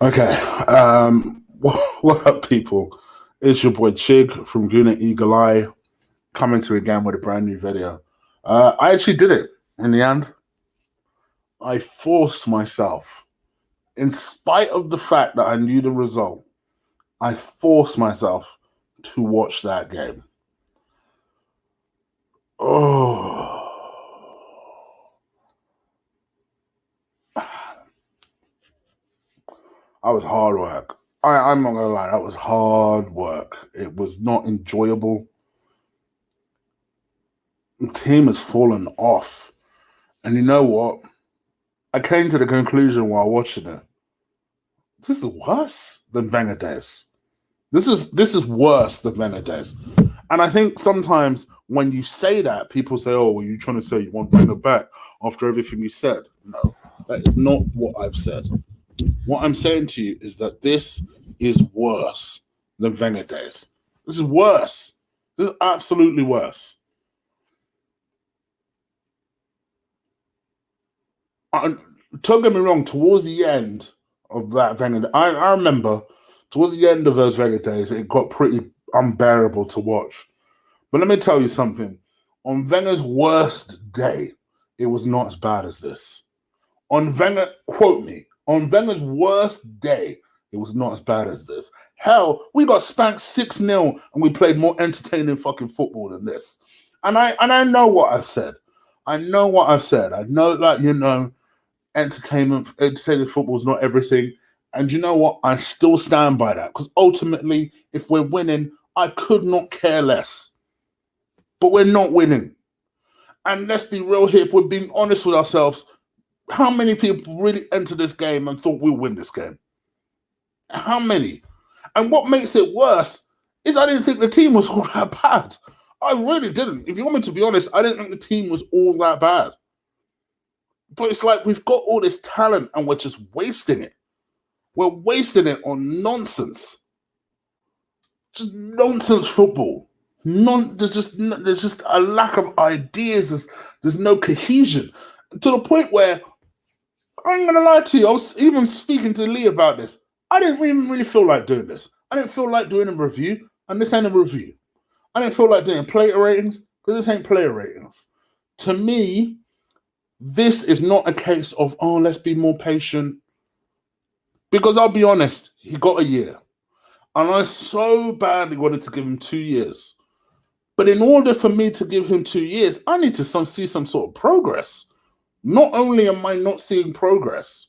Okay. What up, people? It's your boy Chig from Guna Eagle Eye coming to you again with a brand new video. I actually did it in the end. I forced myself, in spite of the fact that I knew the result, I forced myself to watch that game. Oh, that was hard work. I'm not gonna lie, that was hard work. It was not enjoyable. The team has fallen off. And you know what? I came to the conclusion while watching it. This is worse than Wenger days. This is worse than Wenger days. And I think sometimes when you say that, people say, "Oh, well, you trying to say you want Wenger back after everything you said?" No, that is not what I've said. What I'm saying to you is that this is worse than Wenger days. This is worse. This is absolutely worse. Don't get me wrong, towards the end of that Wenger, I remember towards the end of those Wenger days, it got pretty unbearable to watch. But let me tell you something. On Wenger's worst day, it was not as bad as this. On Wenger, quote me, on Wenger's worst day, it was not as bad as this. Hell, we got spanked 6-0 and we played more entertaining fucking football than this. And I know what I've said. I know what I've said. I know that, entertainment football is not everything. And you know what? I still stand by that because ultimately, if we're winning, I could not care less. But we're not winning. And let's be real here. If we're being honest with ourselves, how many people really entered this game and thought we'll win this game? How many? And what makes it worse is I didn't think the team was all that bad. I really didn't. If you want me to be honest, I didn't think the team was all that bad. But it's like we've got all this talent and we're just wasting it. We're wasting it on nonsense. Just nonsense football. There's just a lack of ideas. There's no cohesion. To the point where I ain't gonna lie to you, I was even speaking to Lee about this. I didn't even really feel like doing this. I didn't feel like doing a review, and this ain't a review. I didn't feel like doing player ratings because this ain't player ratings. To me, this is not a case of, oh, let's be more patient. Because I'll be honest, he got a year. And I so badly wanted to give him 2 years. But in order for me to give him 2 years, I need to see some sort of progress. Not only am I not seeing progress,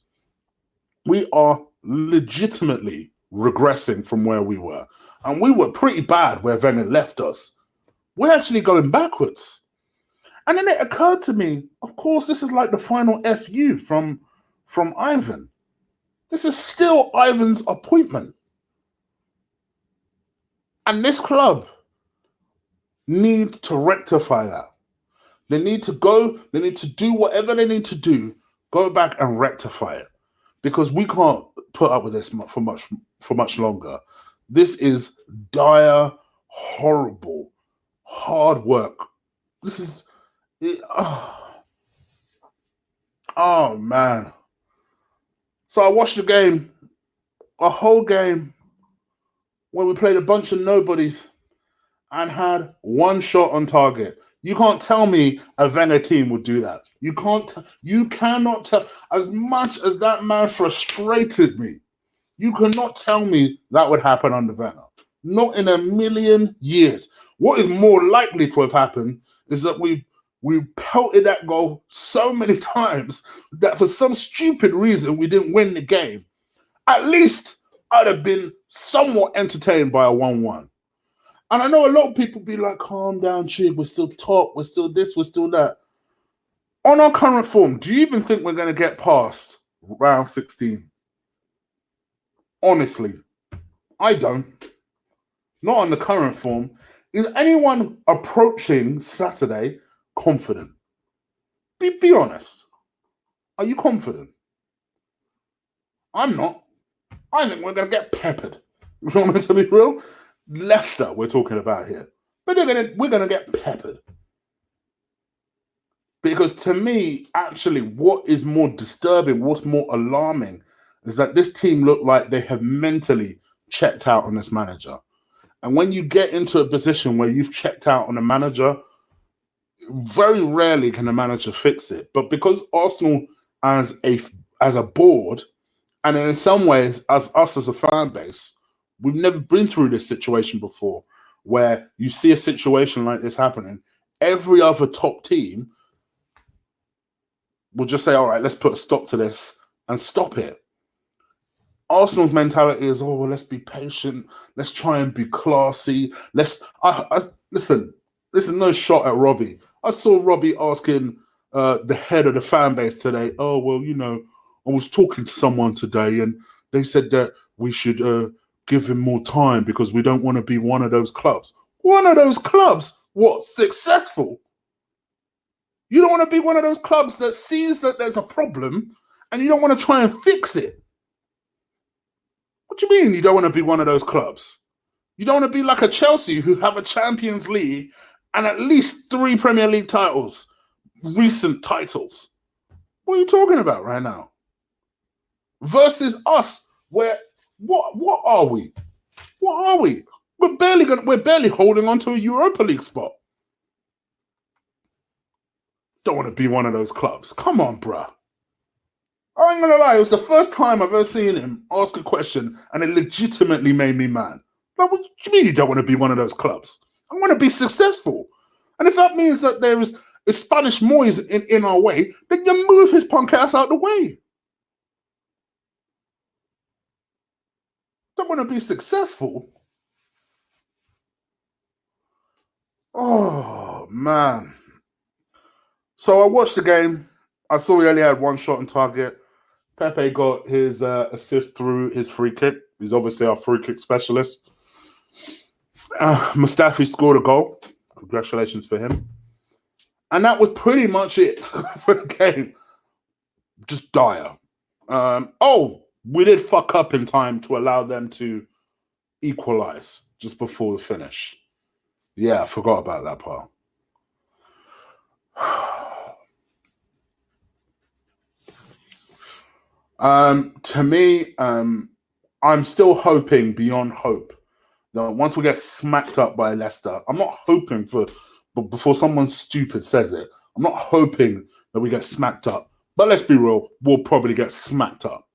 we are legitimately regressing from where we were. And we were pretty bad where Wenger left us. We're actually going backwards. And then it occurred to me, of course, this is like the final FU from Ivan. This is still Ivan's appointment. And this club need to rectify that. They need to do whatever they need to do, go back and rectify it. Because we can't put up with this for much longer. This is dire, horrible, hard work. This is oh man. So I watched the game, a whole game, where we played a bunch of nobodies and had one shot on target. You can't tell me a Wenger team would do that. You cannot tell. As much as that man frustrated me, you cannot tell me that would happen under Wenger. Not in a million years. What is more likely to have happened is that we pelted that goal so many times that for some stupid reason we didn't win the game. At least I'd have been somewhat entertained by a 1-1. And I know a lot of people be like, calm down, Chig, we're still top, we're still this, we're still that. On our current form, do you even think we're going to get past round 16? Honestly, I don't. Not on the current form. Is anyone approaching Saturday confident? Be honest. Are you confident? I'm not. I think we're going to get peppered. You want me to be real? Leicester we're talking about here. But we're going to get peppered. Because to me, actually, what is more disturbing, what's more alarming, is that this team look like they have mentally checked out on this manager. And when you get into a position where you've checked out on a manager, very rarely can a manager fix it. But because Arsenal as a board, and in some ways as us as a fan base, we've never been through this situation before, where you see a situation like this happening. Every other top team will just say, all right, let's put a stop to this and stop it. Arsenal's mentality is, oh, well, let's be patient. Let's try and be classy. Listen, this is no shot at Robbie. I saw Robbie asking the head of the fan base today, oh, well, I was talking to someone today and they said that we should give him more time because we don't want to be one of those clubs. One of those clubs? What, successful? You don't want to be one of those clubs that sees that there's a problem and you don't want to try and fix it. What do you mean you don't want to be one of those clubs? You don't want to be like a Chelsea who have a Champions League and at least 3 Premier League titles, recent titles. What are you talking about right now? Versus us, where what are we? What are we? We're barely holding on to a Europa League spot. Don't want to be one of those clubs. Come on, bruh. I ain't gonna lie, it was the first time I've ever seen him ask a question and it legitimately made me mad. Like, what do you mean you don't want to be one of those clubs? I want to be successful. And if that means that there is a Spanish Moyes in our way, then you move his punk ass out the way. Don't want to be successful. Oh, man. So I watched the game. I saw he only had 1 shot on target. Pepe got his assist through his free kick. He's obviously our free kick specialist. Mustafi scored a goal. Congratulations for him. And that was pretty much it for the game. Just dire. We did fuck up in time to allow them to equalize just before the finish. Yeah, I forgot about that part. To me, I'm still hoping beyond hope that once we get smacked up by Leicester, I'm not hoping but before someone stupid says it, I'm not hoping that we get smacked up. But let's be real, we'll probably get smacked up.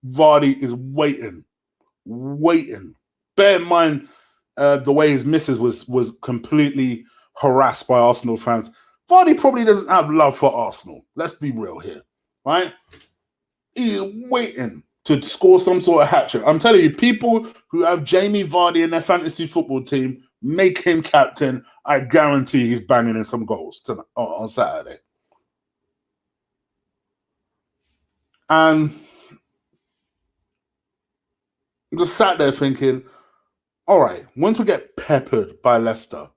Vardy is waiting. Bear in mind the way his missus was completely harassed by Arsenal fans. Vardy probably doesn't have love for Arsenal. Let's be real here, right? He's waiting to score some sort of hat trick. I'm telling you, people who have Jamie Vardy in their fantasy football team, make him captain. I guarantee he's banging in some goals tonight, on Saturday. And I'm just sat there thinking, all right, once we get peppered by Leicester,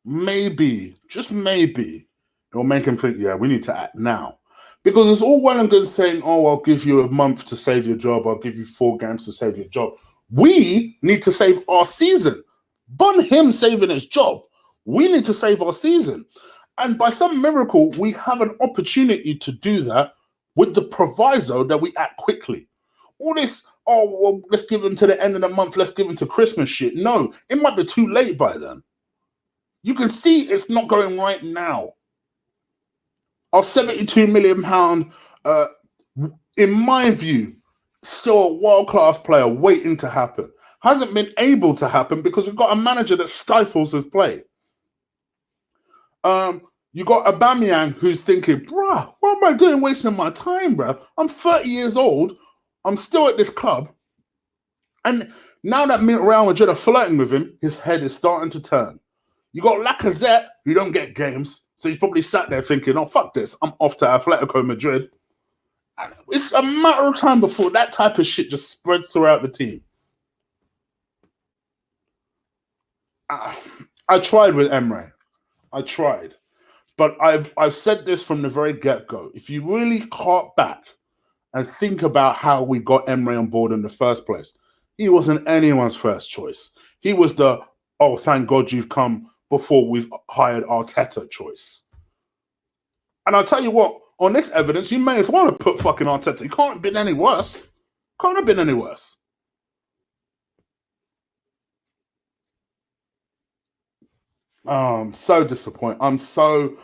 maybe, just maybe, it'll make him think, yeah, we need to act now. Because it's all well and good saying, oh, I'll give you a month to save your job. I'll give you 4 games to save your job. We need to save our season. Bun him saving his job. We need to save our season. And by some miracle, we have an opportunity to do that with the proviso that we act quickly. All this, oh, well, let's give them to the end of the month. Let's give them to Christmas shit. No, it might be too late by then. You can see it's not going right now. Our £72 million, in my view, still a world-class player waiting to happen. Hasn't been able to happen because we've got a manager that stifles his play. You got Aubameyang who's thinking, bruh, what am I doing wasting my time, bruh? I'm 30 years old. I'm still at this club. And now that Real Madrid are flirting with him, his head is starting to turn. You got Lacazette, who don't get games. So he's probably sat there thinking, oh, fuck this. I'm off to Atletico Madrid. And it's a matter of time before that type of shit just spreads throughout the team. I tried with Emery. I tried. But I've said this from the very get-go. If you really hark back and think about how we got Emery on board in the first place, he wasn't anyone's first choice. He was the, oh, thank God you've come before we've hired Arteta choice. And I'll tell you what, on this evidence, you may as well have put fucking Arteta. He can't have been any worse. Can't have been any worse. Oh, I'm so disappointed. I'm so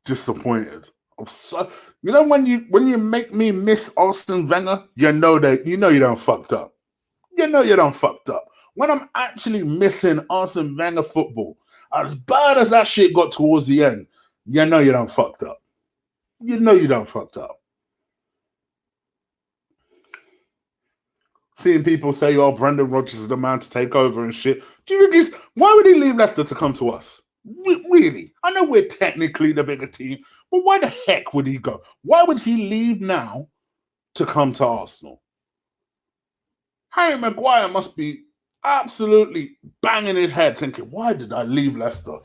disappointed. I'm so, when you make me miss Arsene Wenger, you know you don't fucked up. You know you don't fucked up. When I'm actually missing Arsene Wenger football, as bad as that shit got towards the end, you know you don't fucked up. You know you don't fucked up. Seeing people say, "Oh, Brendan Rodgers is the man to take over" and shit. Do you think why would he leave Leicester to come to us? Really? I know we're technically the bigger team, but why the heck would he go? Why would he leave now to come to Arsenal? Harry Maguire must be absolutely banging his head, thinking, "Why did I leave Leicester?"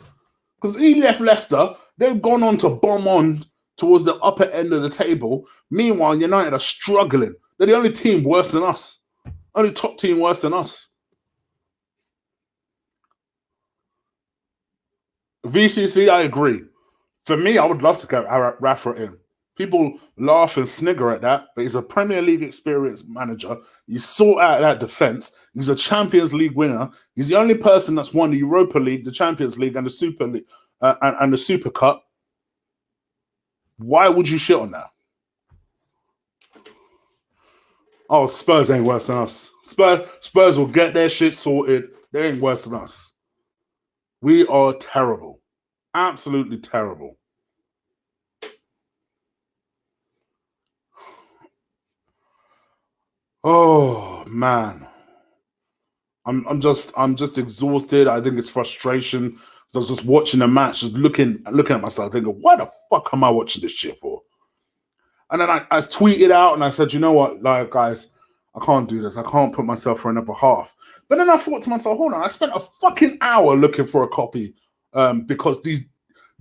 Because he left Leicester, they've gone on to bomb on towards the upper end of the table. Meanwhile, United are struggling. They're the only team worse than us. Only top team worse than us. VCC, I agree. For me, I would love to get Rafa in. People laugh and snigger at that, but he's a Premier League experienced manager. He sort out that defense. He's a Champions League winner. He's the only person that's won the Europa League, the Champions League, and the Super League, and the Super Cup. Why would you shit on that? Oh, Spurs ain't worse than us. Spurs will get their shit sorted. They ain't worse than us. We are terrible. Absolutely terrible. Oh man. I'm just exhausted. I think it's frustration. I was just watching the match, just looking at myself, thinking, why the fuck am I watching this shit for? And then I tweeted out and I said, you know what, like guys, I can't do this. I can't put myself for another half. But then I thought to myself, hold on, I spent a fucking hour looking for a copy because these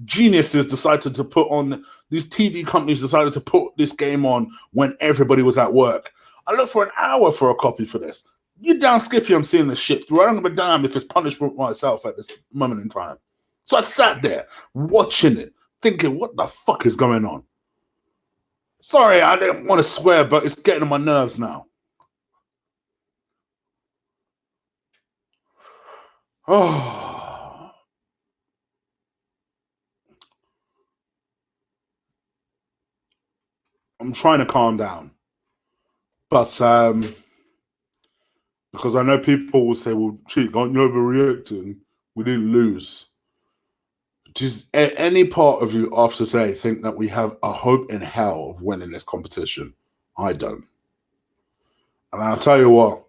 geniuses decided to put on, these TV companies decided to put this game on when everybody was at work. I looked for an hour for a copy for this. You damn Skippy, I'm seeing this shit through. I don't give a damn if it's punishment myself at this moment in time. So I sat there watching it, thinking, what the fuck is going on? Sorry, I didn't want to swear, but it's getting on my nerves now. Oh. I'm trying to calm down. But because I know people will say, well, Chig, aren't you overreacting? We didn't lose. Does any part of you after today think that we have a hope in hell of winning this competition? I don't. And I'll tell you what,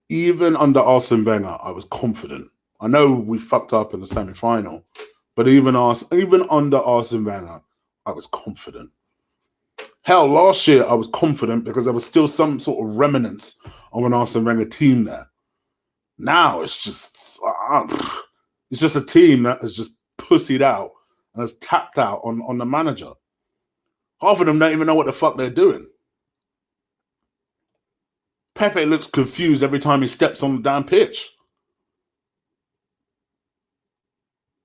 even under Arsene Wenger, I was confident. I know we fucked up in the semi-final, but even under Arsene Wenger, I was confident. Hell, last year I was confident because there was still some sort of remnants of an Arsene Wenger team there. Now it's just a team that has just pussied out and has tapped out on the manager. Half of them don't even know what the fuck they're doing. Pepe looks confused every time he steps on the damn pitch.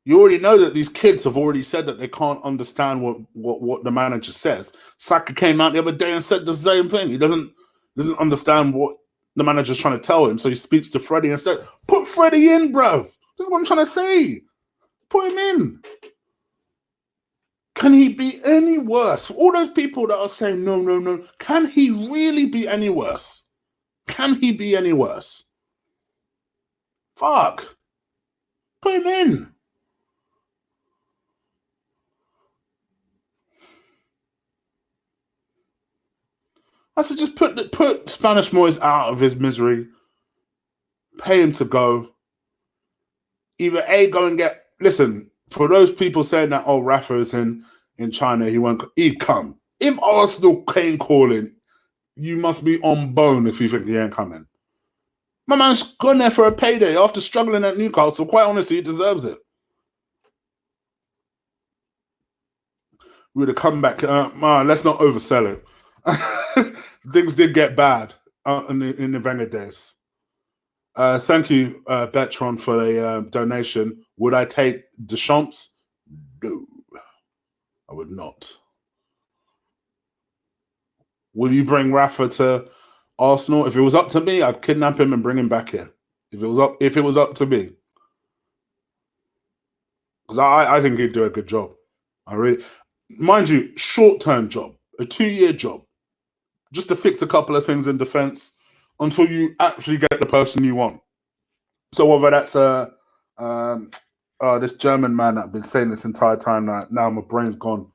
You already know that these kids have already said that they can't understand what the manager says. Saka came out the other day and said the same thing. He doesn't understand what the manager's trying to tell him. So he speaks to Freddie and said, put Freddie in, bruv. This is what I'm trying to say. Put him in. Can he be any worse? All those people that are saying, no, no, no. Can he really be any worse? Can he be any worse? Fuck. Put him in. I said, just put Spanish Moyes out of his misery. Pay him to go. Either A, go and get. Listen, for those people saying that, oh, Rafa is in China, he'd come. If Arsenal came calling, you must be on bone if you think he ain't coming. My man's gone there for a payday after struggling at Newcastle. Quite honestly, he deserves it. We would have come back. Let's not oversell it. Things did get bad in the Wenger days. Thank you, Betron, for the donation. Would I take Deschamps? No, I would not. Will you bring Rafa to Arsenal, if it was up to me, I'd kidnap him and bring him back here. If it was up to me. Because I think he'd do a good job. I really, mind you, short-term job, a 2-year job, just to fix a couple of things in defense until you actually get the person you want. So whether that's this German man that I've been saying this entire time, now my brain's gone,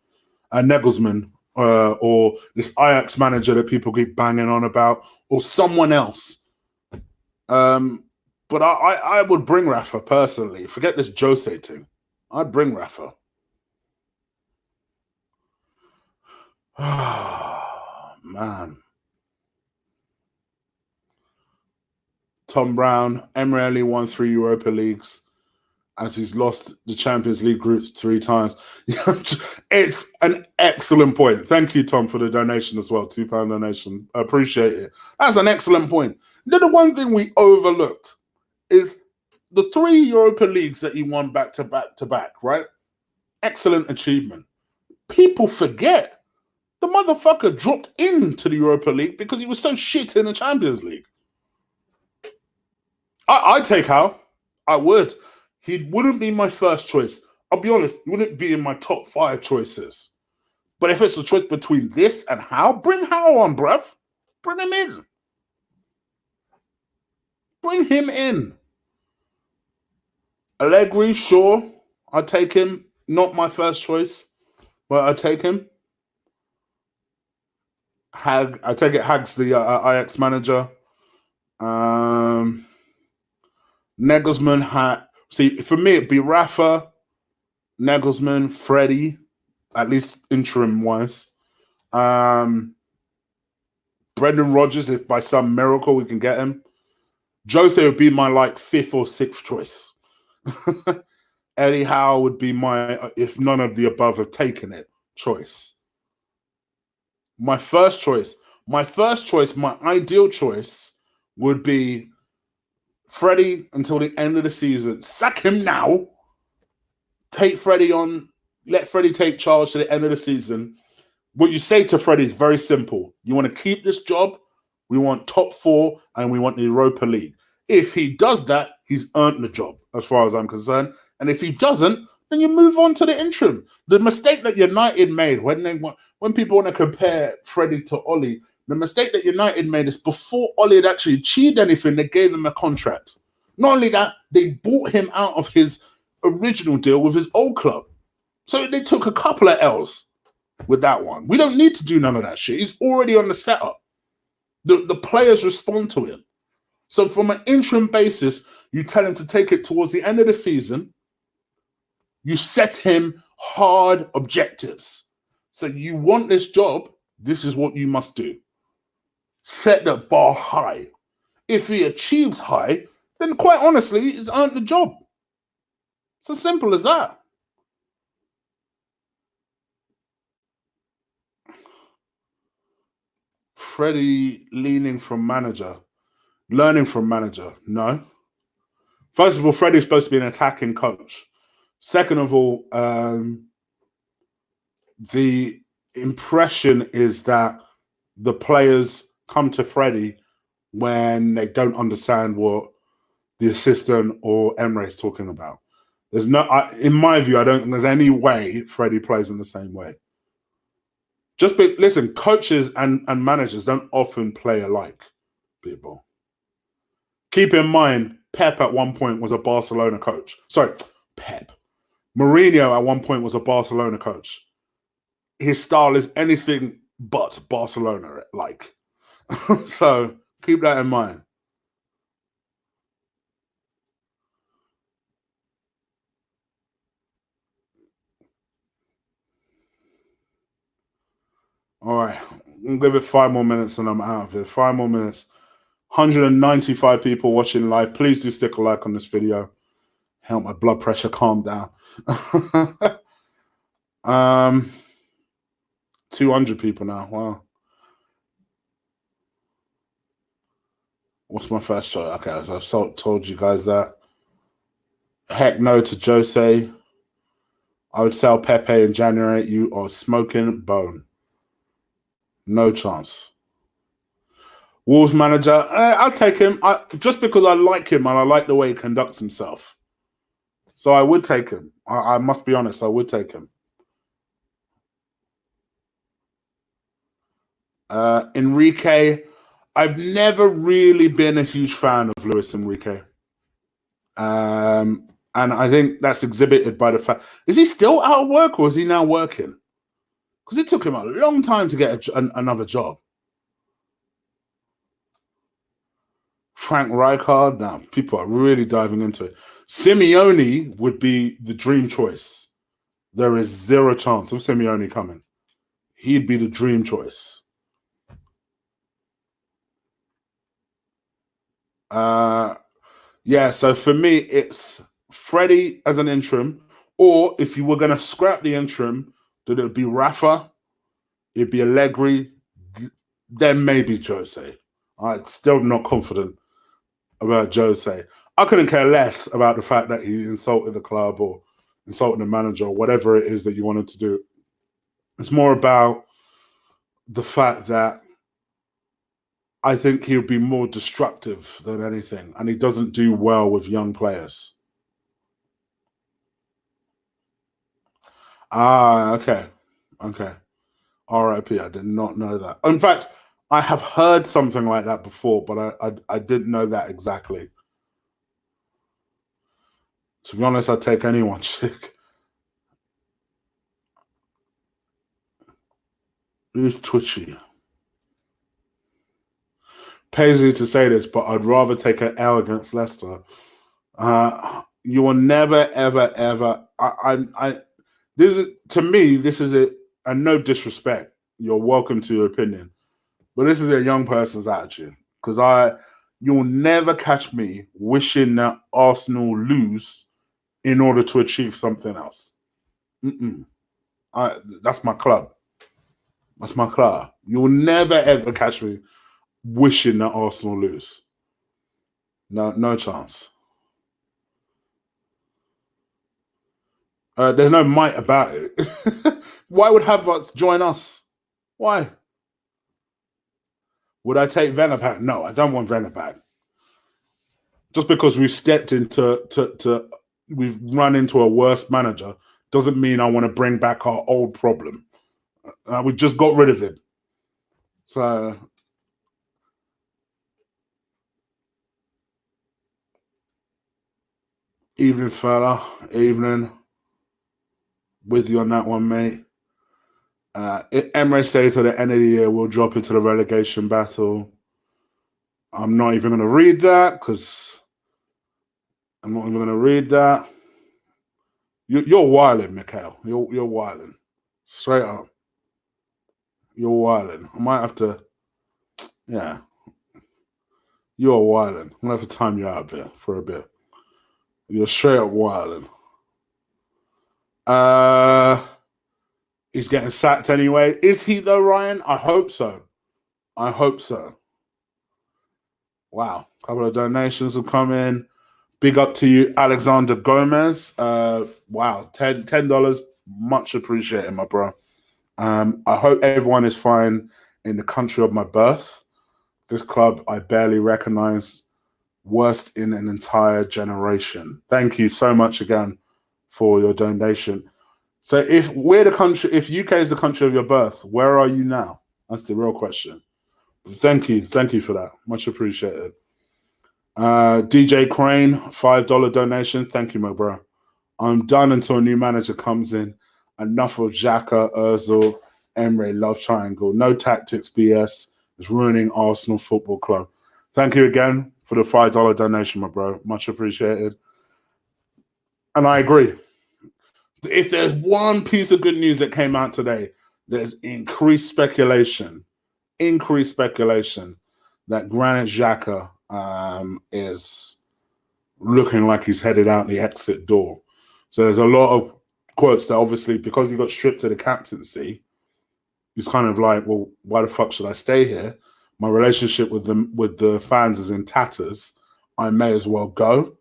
Nagelsmann, or this Ajax manager that people keep banging on about, or someone else. But I would bring Rafa personally. Forget this Jose thing. I'd bring Rafa. Man. Tom Brown, Emery only won 3 Europa Leagues as he's lost the Champions League groups 3 times. It's an excellent point. Thank you, Tom, for the donation as well. £2 donation. I appreciate it. That's an excellent point. The one thing we overlooked is the 3 Europa Leagues that he won back to back, right? Excellent achievement. People forget the motherfucker dropped into the Europa League because he was so shit in the Champions League. I'd take Hal. I would. He wouldn't be my first choice. I'll be honest, he wouldn't be in my top 5 choices. But if it's a choice between this and Hal, bring Hal on, bruv. Bring him in. Bring him in. Allegri, sure. I'd take him. Not my first choice, but I'd take him. I take it Hag's the Ajax manager. Nagelsmann see, for me, it'd be Rafa, Nagelsmann, Freddie, at least interim wise. Brendan Rodgers, if by some miracle we can get him. Jose would be my 5th or 6th choice. Eddie Howe would be my, if none of the above have taken it, choice. My ideal choice would be Freddie until the end of the season. Sack him now. Take Freddie on. Let Freddie take charge to the end of the season. What you say to Freddie is very simple. You want to keep this job. We want top 4 and we want the Europa League. If he does that, he's earned the job as far as I'm concerned. And if he doesn't, then you move on to the interim. The mistake that United made when people want to compare Freddie to Ollie, the mistake that United made is before Ollie had actually achieved anything, they gave him a contract. Not only that, they bought him out of his original deal with his old club. So they took a couple of L's with that one. We don't need to do none of that shit. He's already on the setup. The players respond to him. So from an interim basis, you tell him to take it towards the end of the season. You set him hard objectives. So you want this job, this is what you must do. Set the bar high. If he achieves high, then quite honestly, he's earned the job. It's as simple as that. Freddie learning from manager. No. First of all, Freddie's supposed to be an attacking coach. Second of all, the impression is that the players come to Freddie when they don't understand what the assistant or Emery is talking about. There's in my view, I don't think there's any way Freddie plays in the same way. Listen, coaches and managers don't often play alike, people. Keep in mind, Pep at one point was a Barcelona coach. Sorry, Pep. Mourinho at one point was a Barcelona coach. His style is anything but Barcelona-like. So keep that in mind. All right, I'll give it 5 more minutes and I'm out of here. 5 more minutes. 195 people watching live. Please do stick a like on this video. Help my blood pressure calm down. 200 people now. Wow. What's my first choice? Okay, so I've told you guys that. Heck no to Jose. I would sell Pepe in January. You are smoking bone. No chance. Wolves manager, I'll take him. Just because I like him and I like the way he conducts himself. So I would take him. I must be honest, I would take him. Enrique, I've never really been a huge fan of Luis Enrique. And I think that's exhibited by the fact, is he still out of work or is he now working? Because it took him a long time to get another job. Frank Rijkaard, now people are really diving into it. Simeone would be the dream choice. There is zero chance of Simeone coming. He'd be the dream choice. Yeah, so for me, it's Freddie as an interim, or if you were going to scrap the interim, then it would be Rafa, it'd be Allegri, then maybe Jose. I'm still not confident about Jose. I couldn't care less about the fact that he insulted the club or insulted the manager or whatever it is that you wanted to do. It's more about the fact that I think he'll be more destructive than anything, and he doesn't do well with young players. Okay. RIP, I did not know that. In fact, I have heard something like that before, but I didn't know that exactly. To be honest, I'd take anyone, Chig. Who's twitchy? Pays me to say this, but I'd rather take an L against Leicester. You will never, ever, ever. This is, to me, this is it, and no disrespect. You're welcome to your opinion, but this is a young person's attitude. Because you'll never catch me wishing that Arsenal lose in order to achieve something else. That's my club. That's my club. You'll never ever catch me wishing that Arsenal lose. No chance. There's no might about it. Why would Havertz join us? Why? Would I take Wenger back? No, I don't want Wenger back. Just because we've stepped into we've run into a worse manager doesn't mean I want to bring back our old problem. We just got rid of him. So evening, fella. Evening. With you on that one, mate. Emery says at the end of the year we'll drop into the relegation battle. I'm not even going to read that because I'm not even going to read that. You're wilding, Mikhail. You're wilding. Straight up. You're wilding. I might have to. Yeah. You're wilding. I'm going to have to time you out a bit for a bit. You're straight up wilding. He's getting sacked anyway. Is he though, Ryan? I hope so. I hope so. Wow. A couple of donations have come in. Big up to you, Alexander Gomez. Wow. $10. Much appreciated, my bro. I hope everyone is fine in the country of my birth. This club I barely recognize. Worst in an entire generation. Thank you so much again for your donation. So if UK is the country of your birth, where are you now? That's the real question. Thank you for that. Much appreciated. DJ Crane, $5 donation. Thank you, my bro. I'm done until a new manager comes in. Enough of Xhaka, Ozil, Emery, love triangle. No tactics, BS. It's ruining Arsenal Football Club. Thank you again for the $5 donation, my bro. Much appreciated. And I agree. If there's one piece of good news that came out today, there's increased speculation that Granit Xhaka is looking like he's headed out the exit door. So there's a lot of quotes that obviously, because he got stripped of the captaincy, he's kind of like, well, why the fuck should I stay here? My relationship with the fans is in tatters. I may as well go.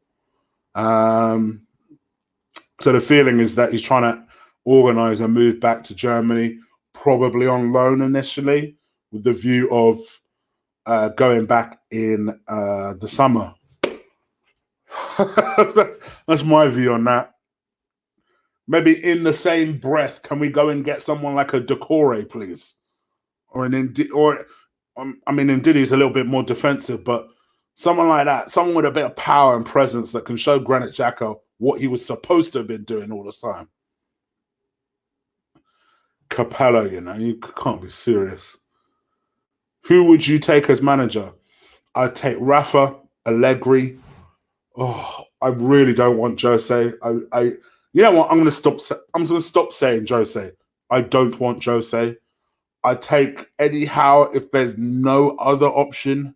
So the feeling is that he's trying to organize a move back to Germany, probably on loan initially, with the view of going back in the summer. That's my view on that. Maybe in the same breath, can we go and get someone like a Decore, please? Or Ndidi's a little bit more defensive, but someone like that, someone with a bit of power and presence that can show Granit Xhaka what he was supposed to have been doing all this time. Capello, you can't be serious. Who would you take as manager? I'd take Rafa, Allegri. Oh, I really don't want Jose. You know what? I'm going to stop saying Jose. I don't want Jose. I take Eddie Howe if there's no other option.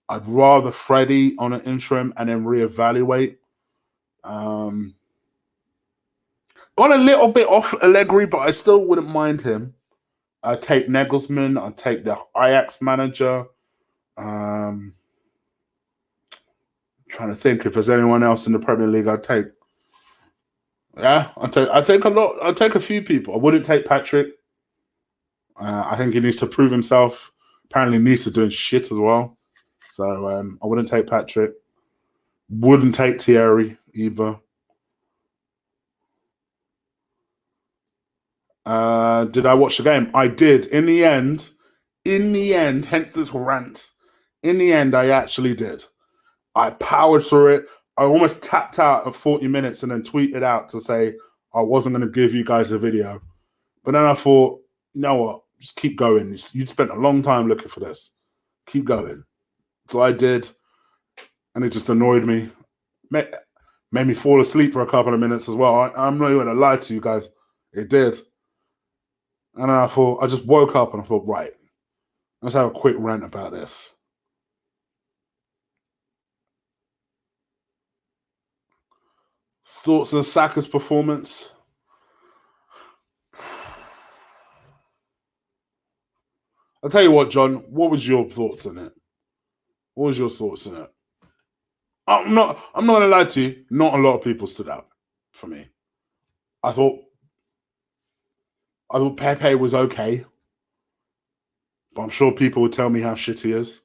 I'd rather Freddie on an interim and then reevaluate. Got a little bit off Allegri, but I still wouldn't mind him. I'd take Nagelsmann. I'd take the Ajax manager. Trying to think if there's anyone else in the Premier League I'd take. Yeah, I'd take a lot. I'd take a few people. I wouldn't take Patrick. I think he needs to prove himself. Apparently, needs to doing shit as well. So I wouldn't take Patrick. Wouldn't take Thierry either. Did I watch the game? I did. In the end, hence this rant. In the end, I actually did. I powered through it. I almost tapped out at 40 minutes and then tweeted out to say I wasn't going to give you guys a video. But then I thought, you know what? Just keep going. You'd spent a long time looking for this. Keep going. So I did. And it just annoyed me. Made me fall asleep for a couple of minutes as well. I'm not even going to lie to you guys. It did. And then I thought, I just woke up and I thought, right, let's have a quick rant about this. Thoughts on Saka's performance? I'll tell you what, John, what was your thoughts on it? What was your thoughts on it? I'm not gonna lie to you, not a lot of people stood out for me. I thought Pepe was okay. But I'm sure people would tell me how shit he is.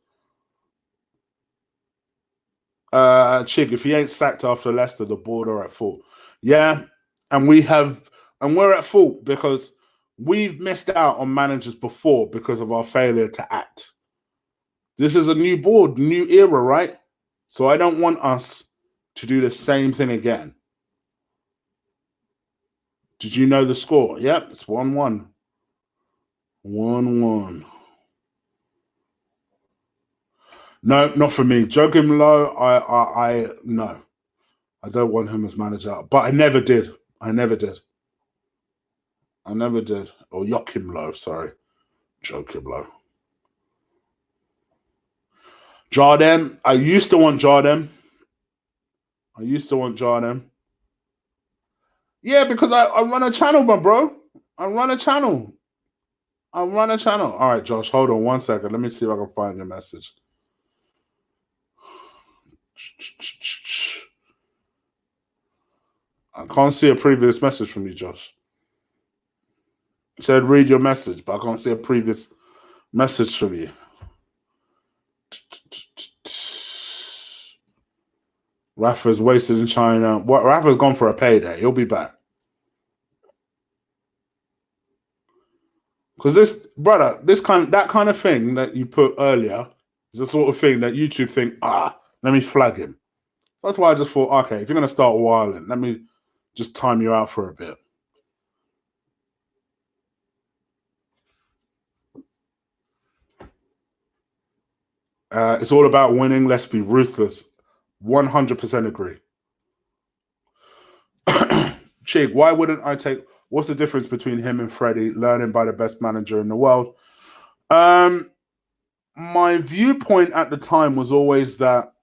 Chig, if he ain't sacked after Leicester, the board are at fault. Yeah, and we're at fault because we've missed out on managers before because of our failure to act. This is a new board, new era, right? So I don't want us to do the same thing again. Did you know the score? Yep, it's 1-1. 1-1. No, not for me. Joachim Low, no. I don't want him as manager. But I never did. Or Joachim Low, sorry. Joachim Low. Jardem. I used to want Jardem. Yeah, because I run a channel, my bro. I run a channel. All right, Josh, hold on 1 second. Let me see if I can find your message. I can't see a previous message from you, Josh. It said read your message, but I can't see a previous message from you. Rafa's wasted in China. What? Rafa's gone for a payday. He'll be back. Because that kind of thing that you put earlier is the sort of thing that YouTube think, let me flag him. So that's why I just thought, okay, if you're going to start wilding, let me just time you out for a bit. It's all about winning. Let's be ruthless. 100% agree. Chig, why wouldn't I take... What's the difference between him and Freddie learning by the best manager in the world? My viewpoint at the time was always that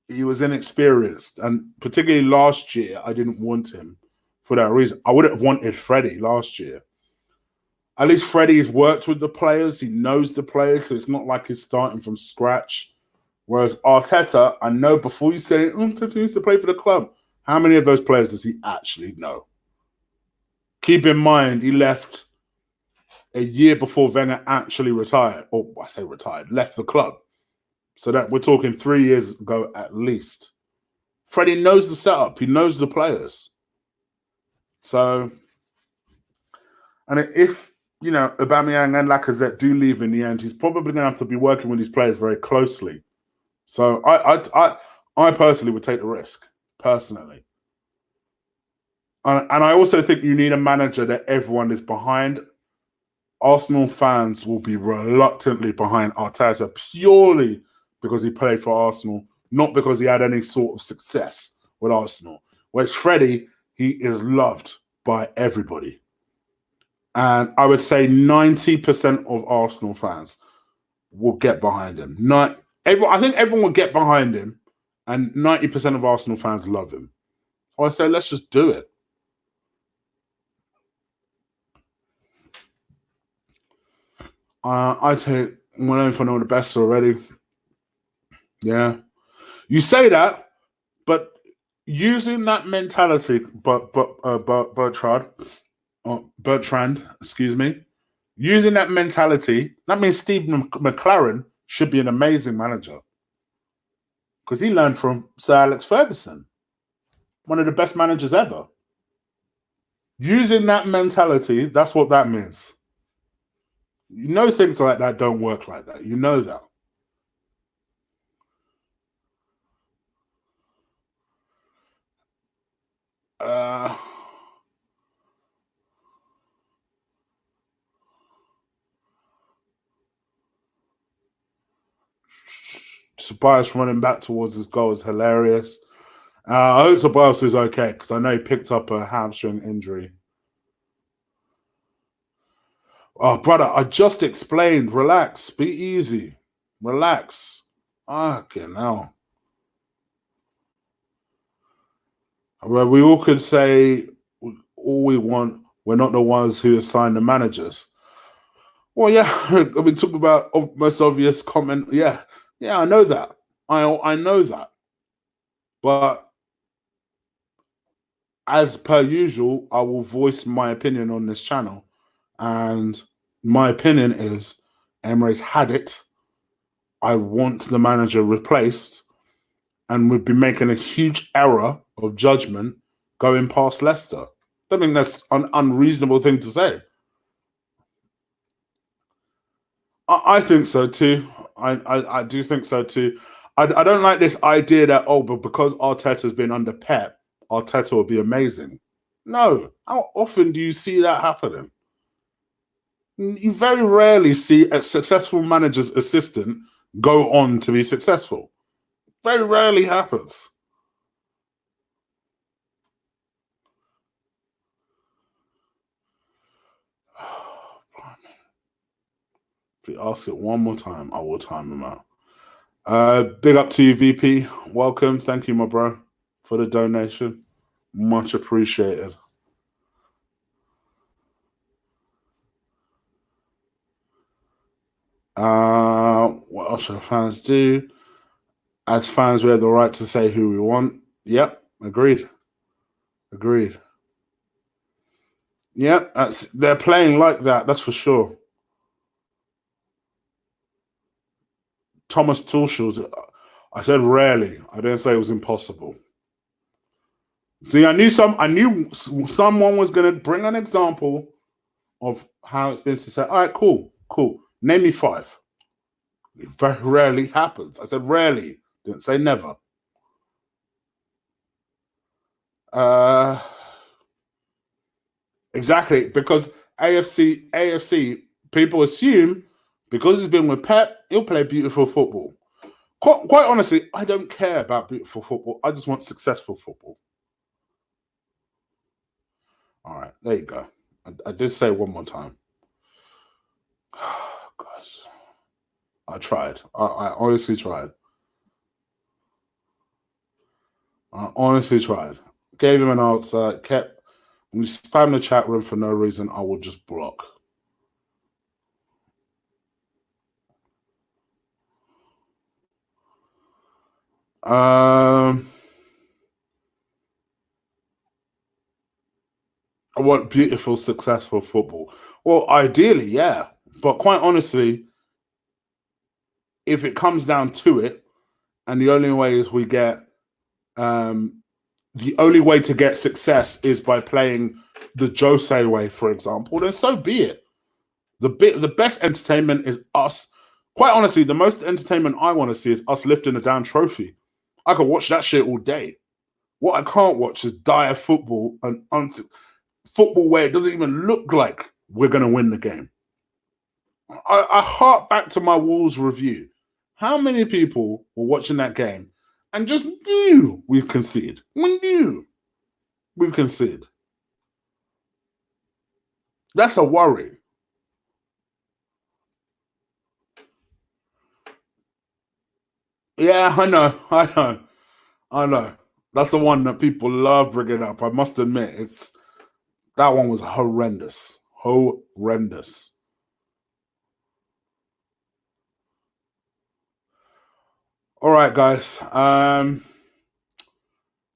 he was inexperienced. And particularly last year, I didn't want him for that reason. I would have wanted Freddie last year. At least Freddie's worked with the players. He knows the players. So it's not like he's starting from scratch. Whereas Arteta, I know before you say, Arteta used to play for the club. How many of those players does he actually know? Keep in mind, he left a year before Wenger actually retired. Or I say retired, left the club. So that we're talking 3 years ago at least. Freddie knows the setup. He knows the players. So, and if, Aubameyang and Lacazette do leave in the end, he's probably going to have to be working with these players very closely. So I personally would take the risk, personally. And I also think you need a manager that everyone is behind. Arsenal fans will be reluctantly behind Arteta purely because he played for Arsenal, not because he had any sort of success with Arsenal. Whereas Freddie, he is loved by everybody. And I would say 90% of Arsenal fans will get behind him. I think everyone will get behind him, and 90% of Arsenal fans love him. So I say, let's just do it. I take one for the best already. Yeah. You say that, but using that mentality, Bertrand, excuse me, using that mentality, that means Steve McLaren should be an amazing manager because he learned from Sir Alex Ferguson, one of the best managers ever. Using that mentality, that's what that means. You know things like that don't work like that. You know that. Tobias running back towards his goal is hilarious. I hope Tobias is okay because I know he picked up a hamstring injury. Oh, brother, I just explained. Relax. Be easy. Relax. Okay, now. Well, we all could say all we want. We're not the ones who assign the managers. Well, yeah, I mean, talk about most obvious comment. Yeah, I know that. I know that. But as per usual, I will voice my opinion on this channel. And my opinion is Emery's had it. I want the manager replaced, and we'd be making a huge error of judgment going past Leicester. I think that's an unreasonable thing to say. I think so too. I do think so too. I don't like this idea that, but because Arteta's been under Pep, Arteta will be amazing. No. How often do you see that happening? You very rarely see a successful manager's assistant go on to be successful. Very rarely happens. If you ask it one more time, I will time him out. Big up to you, VP. Welcome. Thank you, my bro, for the donation. Much appreciated. What else should the fans do? As fans, we have the right to say who we want. Yep, agreed. Agreed. Yep, they're playing like that, that's for sure. Thomas Tuchel's, I said rarely. I didn't say it was impossible. See, I knew someone was going to bring an example of how it's been to say, all right, cool. Name me 5. It very rarely happens. I said rarely. Didn't say never. Exactly, because AFC, people assume because he's been with Pep, he'll play beautiful football. Quite honestly, I don't care about beautiful football. I just want successful football. All right, there you go. I did say one more time. Gosh, I tried. I honestly tried. I honestly tried. Gave him an answer. Kept. When you spam the chat room for no reason, I will just block. I want beautiful, successful football. Well, ideally, yeah. But quite honestly, if it comes down to it, and the only way is we get the only way to get success is by playing the Jose way, for example, then so be it. The best entertainment is us. Quite honestly, the most entertainment I want to see is us lifting a damn trophy. I could watch that shit all day. What I can't watch is dire football and football where it doesn't even look like we're going to win the game. I hark back to my Wolves review. How many people were watching that game and just knew we'd concede? We knew we'd concede. That's a worry. Yeah, I know. That's the one that people love bringing up. I must admit, that one was horrendous. Horrendous. All right, guys.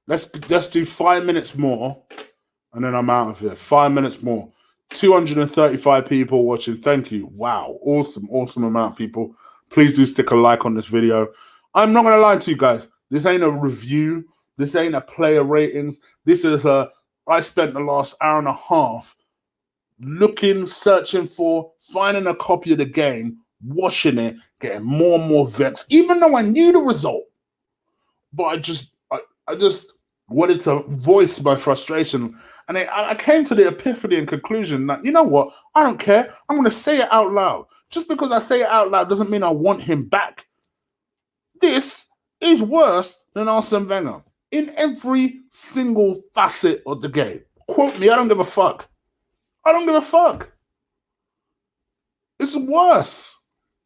Let's do 5 minutes more, and then I'm out of here. 5 minutes more. 235 people watching. Thank you. Wow, awesome amount of people. Please do stick a like on this video. I'm not gonna lie to you guys. This ain't a review. This ain't a player ratings. This is I spent the last hour and a half looking, searching for, finding a copy of the game, watching it, getting more and more vexed, even though I knew the result. But I just wanted to voice my frustration. And I came to the epiphany and conclusion that, you know what? I don't care. I'm going to say it out loud. Just because I say it out loud doesn't mean I want him back. This is worse than Arsene Wenger in every single facet of the game. Quote me, I don't give a fuck. I don't give a fuck. It's worse.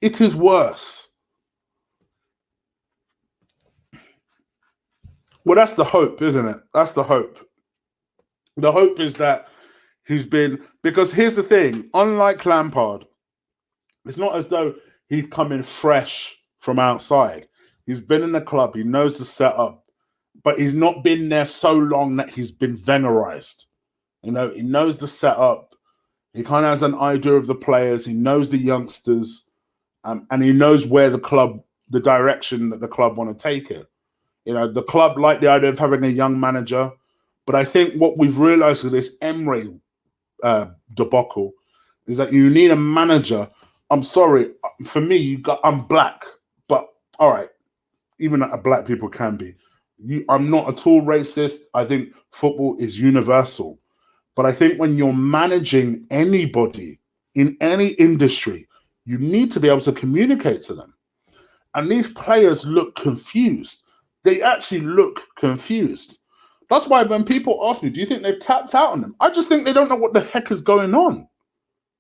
It is worse. Well, that's the hope, isn't it? That's the hope. The hope is that he's been... Because here's the thing. Unlike Lampard, it's not as though he's coming fresh from outside. He's been in the club. He knows the setup. But he's not been there so long that he's been Wengerized. You know, he knows the setup. He kind of has an idea of the players. He knows the youngsters. And he knows where the direction that the club want to take it. You know, the club like the idea of having a young manager. But I think what we've realized with this Emery debacle is that you need a manager. I'm sorry, for me, I'm black. But all right, even black people can be. I'm not at all racist. I think football is universal. But I think when you're managing anybody in any industry, you need to be able to communicate to them. And these players look confused. They actually look confused. That's why when people ask me, do you think they've tapped out on them? I just think they don't know what the heck is going on.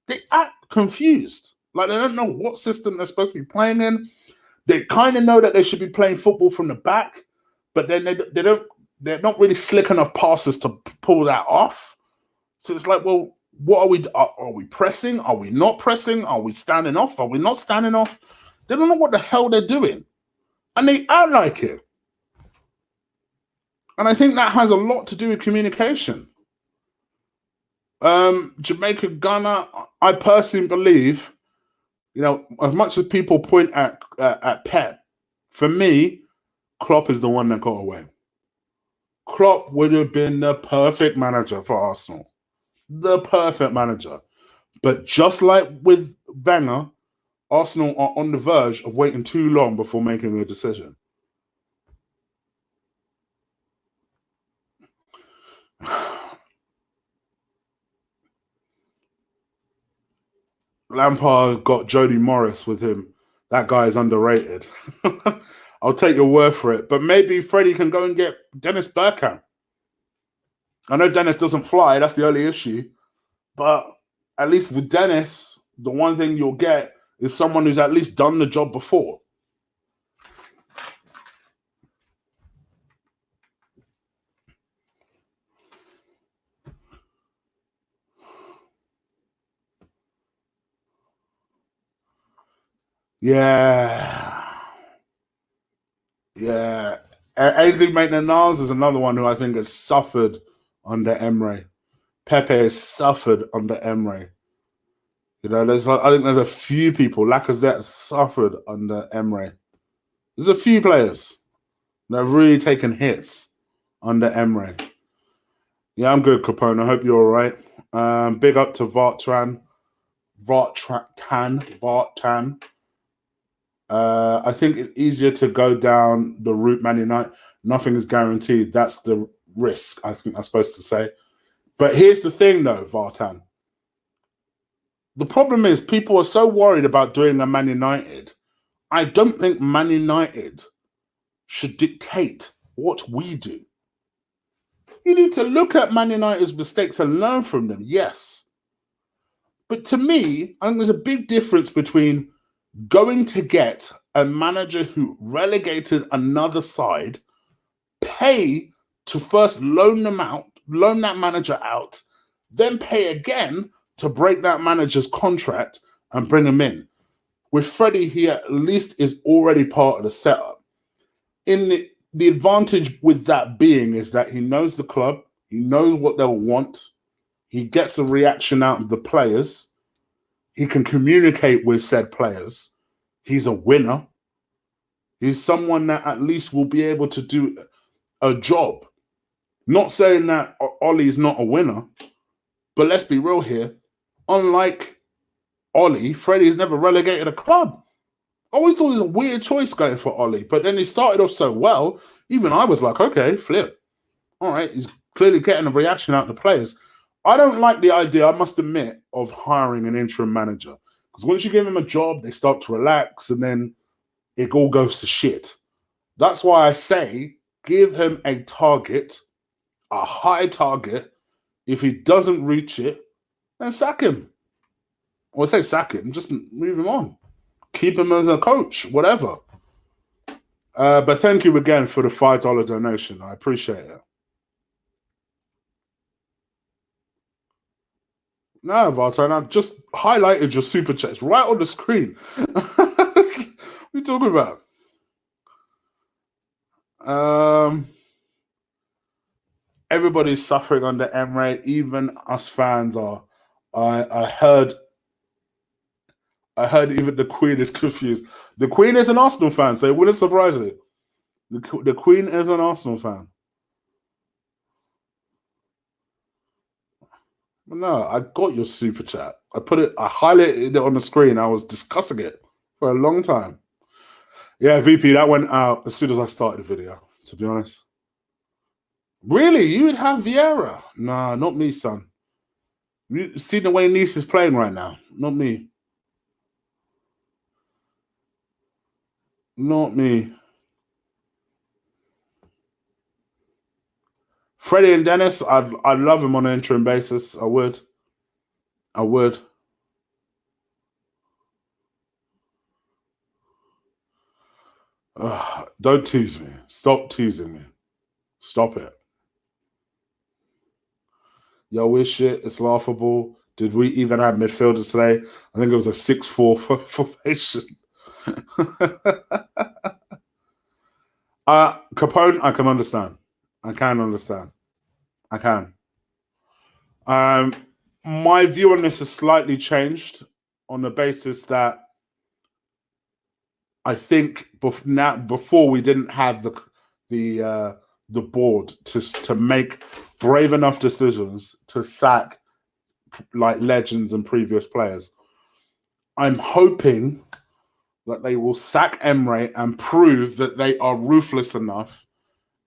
They act confused. Like they don't know what system they're supposed to be playing in. They kind of know that they should be playing football from the back, but then they're not really slick enough passes to pull that off. So it's like, well, what are we? Are we pressing? Are we not pressing? Are we standing off? Are we not standing off? They don't know what the hell they're doing. And they act like it. And I think that has a lot to do with communication. Jamaica, Ghana, I personally believe, you know, as much as people point at Pep, for me, Klopp is the one that got away. Klopp would have been the perfect manager for Arsenal. The perfect manager. But just like with Wenger, Arsenal are on the verge of waiting too long before making a decision. Lampard got Jody Morris with him. That guy is underrated. I'll take your word for it. But maybe Freddie can go and get Dennis Bergkamp. I know Dennis doesn't fly. That's the only issue. But at least with Dennis, the one thing you'll get is someone who's at least done the job before. Yeah. Yeah. Ainsley Maitland-Niles is another one who I think has suffered under Emery. Pepe has suffered under Emery. You know, I think there's a few people. Lacazette suffered under Emery. There's a few players that have really taken hits under Emery. Yeah, I'm good, Capone. I hope you're all right. Big up to Vartan. I think it's easier to go down the route Man United. Nothing is guaranteed. That's the risk, I think I'm supposed to say. But here's the thing, though, Vartan. The problem is people are so worried about doing a Man United. I don't think Man United should dictate what we do. You need to look at Man United's mistakes and learn from them, yes. But to me, I think there's a big difference between going to get a manager who relegated another side, pay to first loan that manager out, then pay again to break that manager's contract and bring him in. With Freddie, he at least is already part of the setup. The advantage with that being is that he knows the club, he knows what they'll want, he gets the reaction out of the players, he can communicate with said players, he's a winner, he's someone that at least will be able to do a job. Not saying that Ollie's not a winner, but let's be real here. Unlike Ollie, Freddie's never relegated a club. I always thought it was a weird choice going for Ollie, but then he started off so well, even I was like, okay, flip. All right, he's clearly getting a reaction out of the players. I don't like the idea, I must admit, of hiring an interim manager. Because once you give him a job, they start to relax and then it all goes to shit. That's why I say give him a target, a high target. If he doesn't reach it, then sack him. Or say sack him, just move him on. Keep him as a coach, whatever. But thank you again for the $5 donation. I appreciate it. No, Vartan, I've just highlighted your super chats right on the screen. What are you talking about? Everybody's suffering under Emery. Even us fans are. I heard even the Queen is confused. The Queen is an Arsenal fan, so it wouldn't surprise you. The Queen is an Arsenal fan. No, I got your super chat. I highlighted it on the screen. I was discussing it for a long time. Yeah, VP, that went out as soon as I started the video, to be honest. Really? You would have Vieira? Nah, not me, son. You see the way Nice is playing right now? Not me. Not me. Freddie and Dennis, I'd love him on an interim basis. I would. Don't tease me. Stop teasing me. Stop it. Yo, we're shit. It's laughable. Did we even have midfielders today? I think it was a 6-4 formation. Capone, I can understand. I can. My view on this has slightly changed on the basis that I think before we didn't have the board to make brave enough decisions to sack like legends and previous players. I'm hoping that they will sack Emery and prove that they are ruthless enough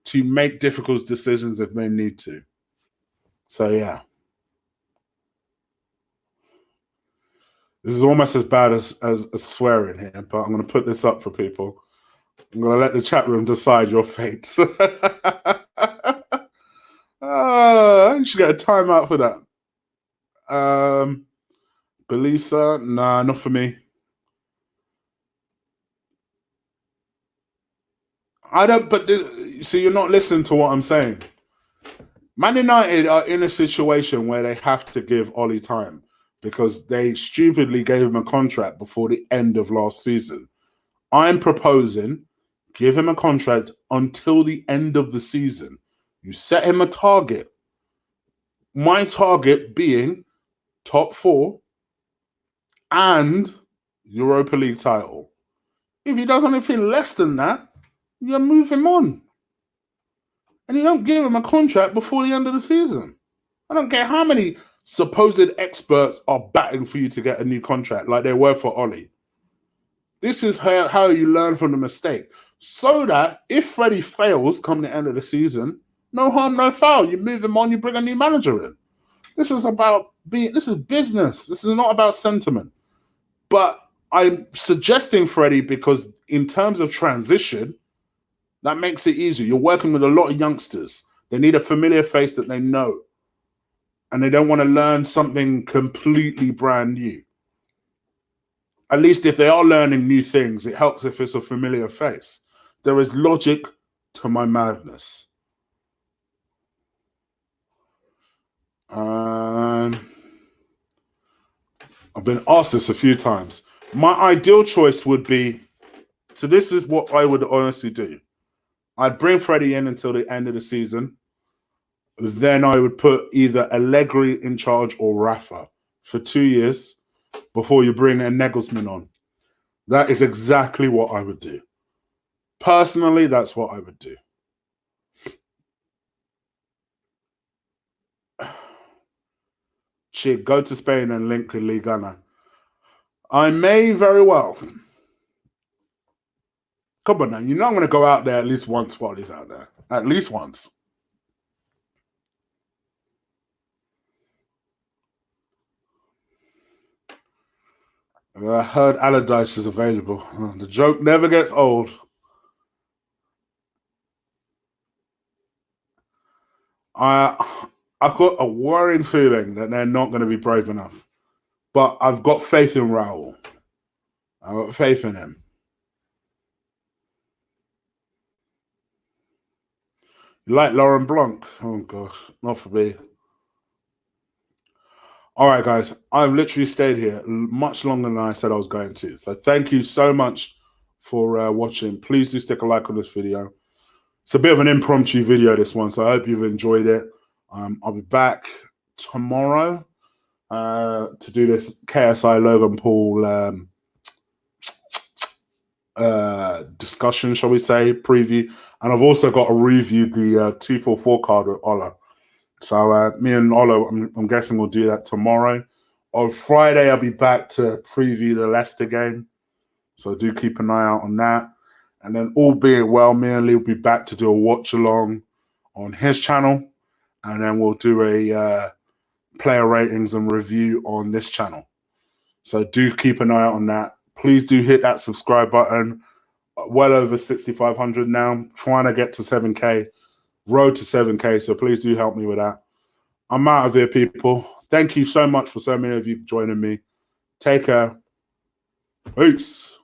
to make difficult decisions if they need to. So yeah. This is almost as bad as swearing here, but I'm going to put this up for people. I'm going to let the chat room decide your fate. You should get a timeout for that. Belisa, nah, not for me. I don't, but see, you're not listening to what I'm saying. Man United are in a situation where they have to give Ollie time because they stupidly gave him a contract before the end of last season. I'm proposing give him a contract until the end of the season. You set him a target. My target being top 4 and Europa League title. If he does anything less than that, you move him on. And you don't give him a contract before the end of the season. I don't care how many supposed experts are batting for you to get a new contract, like they were for Ollie. This is how you learn from the mistake. So that if Freddie fails come the end of the season, no harm, no foul. You move him on, you bring a new manager in. This is business. This is not about sentiment. But I'm suggesting Freddie because in terms of transition, that makes it easier. You're working with a lot of youngsters. They need a familiar face that they know. And they don't want to learn something completely brand new. At least if they are learning new things, it helps if it's a familiar face. There is logic to my madness. I've been asked this a few times. My ideal choice would be, so this is what I would honestly do. I'd bring Freddie in until the end of the season. Then I would put either Allegri in charge or Rafa for 2 years before you bring a Nagelsmann on. That is exactly what I would do. Personally, that's what I would do. Chig, go to Spain and link with Liga. I may very well. Come on now, you know I'm going to go out there at least once while he's out there. At least once. I heard Allardyce is available. The joke never gets old. I've got a worrying feeling that they're not going to be brave enough. But I've got faith in Raul. I've got faith in him. You like Laurent Blanc? Oh, gosh. Not for me. All right, guys. I've literally stayed here much longer than I said I was going to. So thank you so much for watching. Please do stick a like on this video. It's a bit of an impromptu video, this one. So I hope you've enjoyed it. I'll be back tomorrow to do this KSI Logan Paul discussion, shall we say, preview. And I've also got to review the 244 card with Ola. So me and Ola, I'm guessing we'll do that tomorrow. On Friday, I'll be back to preview the Leicester game. So do keep an eye out on that. And then all being well, me and Lee will be back to do a watch along on his channel. And then we'll do a player ratings and review on this channel. So do keep an eye out on that. Please do hit that subscribe button. Well over 6,500 now. Trying to get to 7K. Road to 7K. So please do help me with that. I'm out of here, people. Thank you so much for so many of you joining me. Take care. Peace.